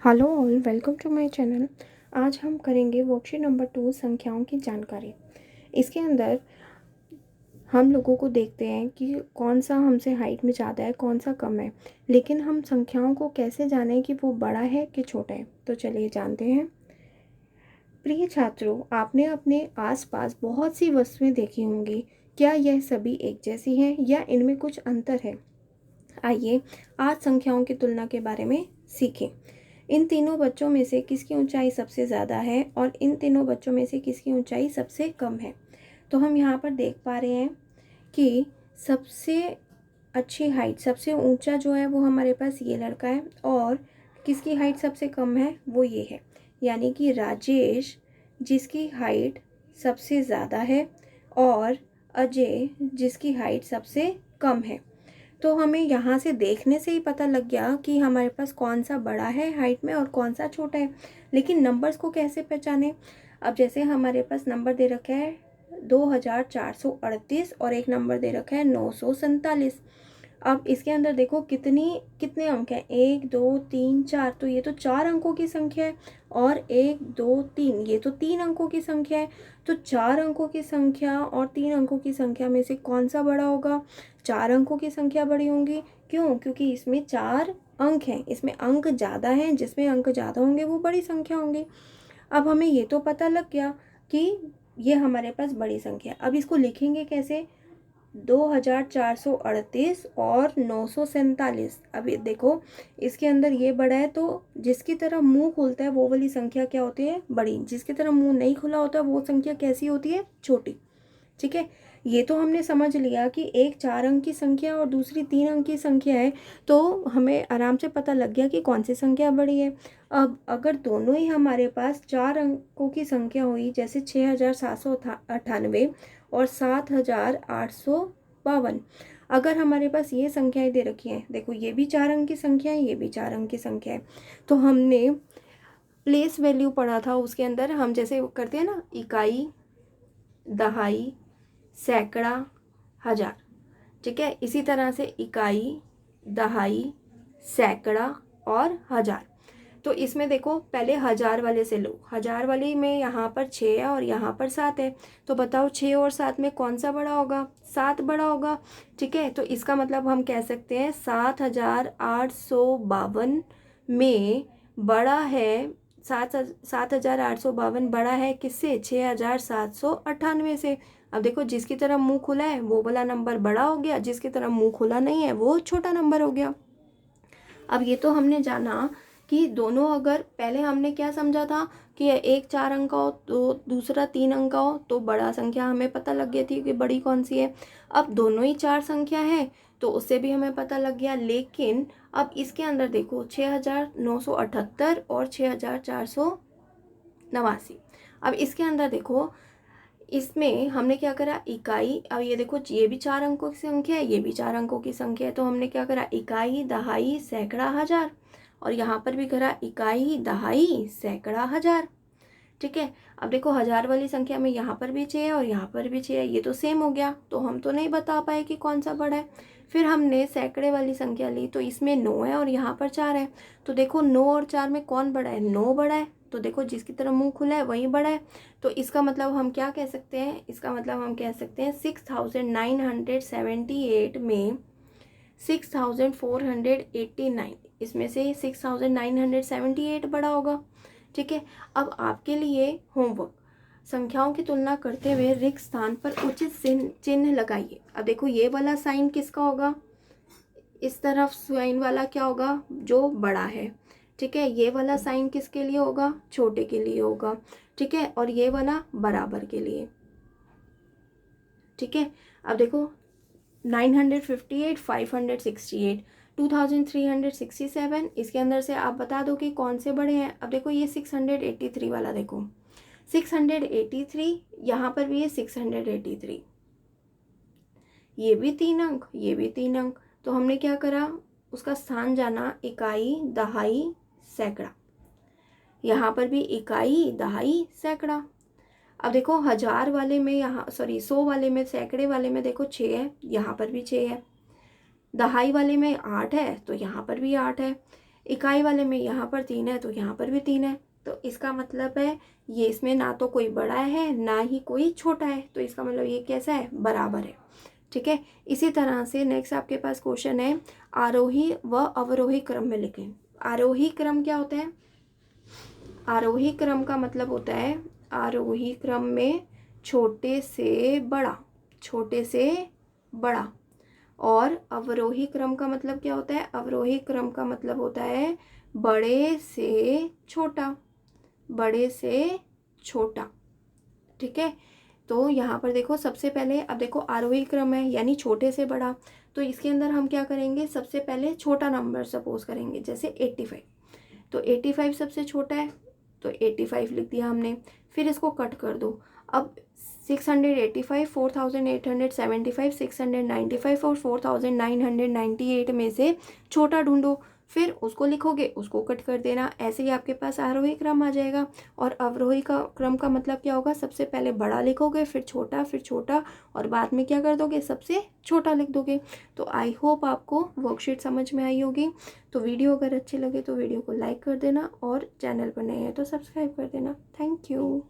Hello all, welcome to my channel. आज हम करेंगे वर्कशीट नंबर 2 संख्याओं की जानकारी। इसके अंदर हम लोगों को देखते हैं कि कौन सा हमसे हाइट में ज़्यादा है, कौन सा कम है। लेकिन हम संख्याओं को कैसे जानें कि वो बड़ा है कि छोटा है। तो चलिए जानते हैं। प्रिय छात्रों, आपने अपने आसपास बहुत सी वस्तुएं देखी होंगी। क्या यह सभी एक जैसी हैं या इनमें कुछ अंतर है? आइए आज संख्याओं की तुलना के बारे में सीखें। इन तीनों बच्चों में से किसकी ऊंचाई सबसे ज़्यादा है और इन तीनों बच्चों में से किसकी ऊंचाई सबसे कम है। तो हम यहाँ पर देख पा रहे हैं कि सबसे अच्छी हाइट, सबसे ऊंचा जो है वो हमारे पास ये लड़का है, और किसकी हाइट सबसे कम है वो ये है, यानी कि राजेश, जिसकी हाइट सबसे ज़्यादा है, और अजय, जिसकी हाइट सबसे कम है। तो हमें यहाँ से देखने से ही पता लग गया कि हमारे पास कौन सा बड़ा है हाइट में और कौन सा छोटा है। लेकिन नंबर्स को कैसे पहचाने? अब जैसे हमारे पास नंबर दे रखा है 2438 और एक नंबर दे रखा है 947। अब इसके अंदर देखो कितने अंक हैं, 1 2 3 4। तो ये तो 4 अंकों की संख्या है, और 1 2 3 ये तो 3 अंकों की संख्या है। तो 4 अंकों की संख्या और 3 अंकों की संख्या में से कौन सा बड़ा होगा? 4 अंकों की संख्या बड़ी होंगी। क्यों? क्योंकि इसमें 4 अंक हैं, इसमें अंक ज़्यादा हैं, जिसमें अंक ज़्यादा होंगे वो बड़ी संख्या होंगी। अब हमें ये तो पता लग गया कि ये हमारे पास बड़ी संख्या है। अब इसको लिखेंगे कैसे? 2438 और 947। अब ये देखो, इसके अंदर ये बड़ा है, तो जिसकी तरफ मुंह खुलता है वो वाली संख्या क्या होती है? बड़ी। जिसकी तरफ मुंह नहीं खुला होता वो संख्या कैसी होती है? छोटी। ठीक है, ये तो हमने समझ लिया कि एक 4 अंक की संख्या और दूसरी 3 अंक की संख्या है। तो हमें आराम से पता लग गया कि कौन सी संख्या बड़ी है। अब अगर दोनों ही हमारे पास 4 अंकों की संख्या हुई, जैसे 6798 और 7852, अगर हमारे पास ये संख्याएं दे रखी हैं, देखो ये भी 4 अंक की संख्या है, ये भी 4 अंक की संख्या है, तो हमने प्लेस वैल्यू पढ़ा था, उसके अंदर हम जैसे करते हैं ना, इकाई, दहाई, सैकड़ा, हजार। ठीक है, इसी तरह से इकाई, दहाई, सैकड़ा और हजार। तो इसमें देखो, पहले हजार वाले से लो। हजार वाली में यहाँ पर 6 है और यहाँ पर 7 है। तो बताओ 6 और 7 में कौन सा बड़ा होगा? 7 बड़ा होगा। ठीक है, तो इसका मतलब हम कह सकते हैं 7852 में बड़ा है, 7852 बड़ा है किससे? 6798 से। अब देखो, जिसकी तरफ मुंह खुला है वो वाला नंबर बड़ा हो गया, जिसकी तरफ मुंह खुला नहीं है वो छोटा नंबर हो गया। अब ये तो हमने जाना कि दोनों, अगर पहले हमने क्या समझा था कि एक 4 अंक का हो तो दूसरा 3 अंक का हो, तो बड़ा संख्या हमें पता लग गई थी कि बड़ी कौन सी है। अब दोनों ही 4 संख्या है तो उससे भी हमें पता लग गया। लेकिन अब इसके अंदर देखो, 6978 और 6489। अब इसके अंदर देखो, इसमें हमने क्या करा? इकाई। अब ये देखो, ये भी 4 अंकों की संख्या है, ये भी 4 अंकों की संख्या है, तो हमने क्या करा? इकाई, दहाई, सैकड़ा, हजार। और यहाँ पर भी करा इकाई, दहाई, सैकड़ा, हजार। ठीक है, अब देखो, हजार वाली संख्या में यहाँ पर भी 6 है और यहाँ पर भी 6 है, ये तो सेम हो गया, तो हम तो नहीं बता पाए कि कौन सा बड़ा है। फिर हमने सैकड़े वाली संख्या ली, तो इसमें 9 है और यहाँ पर 4 है। तो देखो, 9 और 4 में कौन बड़ा है? 9 बड़ा है। तो देखो, जिसकी तरफ मुंह खुला है वही बड़ा है। तो इसका मतलब हम क्या कह सकते हैं? इसका मतलब हम कह सकते हैं 6978 में 6489, इसमें से 6978 बड़ा होगा। ठीक है, अब आपके लिए होमवर्क, संख्याओं की तुलना करते हुए रिक्त स्थान पर उचित चिन्ह लगाइए। अब देखो, ये वाला साइन किसका होगा? इस तरफ साइन वाला क्या होगा? जो बड़ा है। ठीक है, ये वाला साइन किसके लिए होगा? छोटे के लिए होगा। ठीक है, और ये वाला बराबर के लिए। ठीक है, अब देखो, 958, 568, 2367, इसके अंदर से आप बता दो कि कौन से बड़े हैं। अब देखो, ये 683 वाला, देखो 683, यहाँ पर भी ये 683, ये भी 3 अंक, ये भी 3 अंक। तो हमने क्या करा? उसका स्थान जाना, इकाई, दहाई, सैकड़ा। यहाँ पर भी इकाई, दहाई, सैकड़ा। अब देखो, हजार वाले में, यहाँ 100 वाले में, सैकड़े वाले में देखो 6 है, यहाँ पर भी 6 है। दहाई वाले में 8 है तो यहाँ पर भी 8 है। इकाई वाले में यहाँ पर 3 है तो यहाँ पर भी 3 है, तो इसका मतलब है ये इसमें ना तो कोई बड़ा है ना ही कोई छोटा है, तो इसका मतलब ये कैसा है, बराबर है। ठीक है। इसी तरह से नेक्स्ट आपके पास क्वेश्चन है, आरोही व अवरोही क्रम में लिखें। आरोही क्रम क्या होता है, आरोही क्रम का मतलब होता है आरोही क्रम में छोटे से बड़ा, छोटे से बड़ा। और अवरोही क्रम का मतलब क्या होता है, अवरोही क्रम का मतलब होता है बड़े से छोटा, बड़े से छोटा। ठीक है। तो यहाँ पर देखो सबसे पहले, अब देखो आरोही क्रम है यानी छोटे से बड़ा, तो इसके अंदर हम क्या करेंगे, सबसे पहले छोटा नंबर सपोज करेंगे, जैसे 85। तो 85 सबसे छोटा है तो 85 लिख दिया हमने। फिर इसको कट कर दो। अब 685, 4875, 695 और 4998 में से छोटा ढूंढो, फिर उसको लिखोगे, उसको कट कर देना। ऐसे ही आपके पास आरोही क्रम आ जाएगा। और अवरोही का क्रम का मतलब क्या होगा, सबसे पहले बड़ा लिखोगे, फिर छोटा और बाद में क्या कर दोगे, सबसे छोटा लिख दोगे। तो आई होप आपको वर्कशीट समझ में आई होगी। तो वीडियो अगर अच्छी लगे तो वीडियो को लाइक कर देना और चैनल पर नए हैं तो सब्सक्राइब कर देना। Thank you.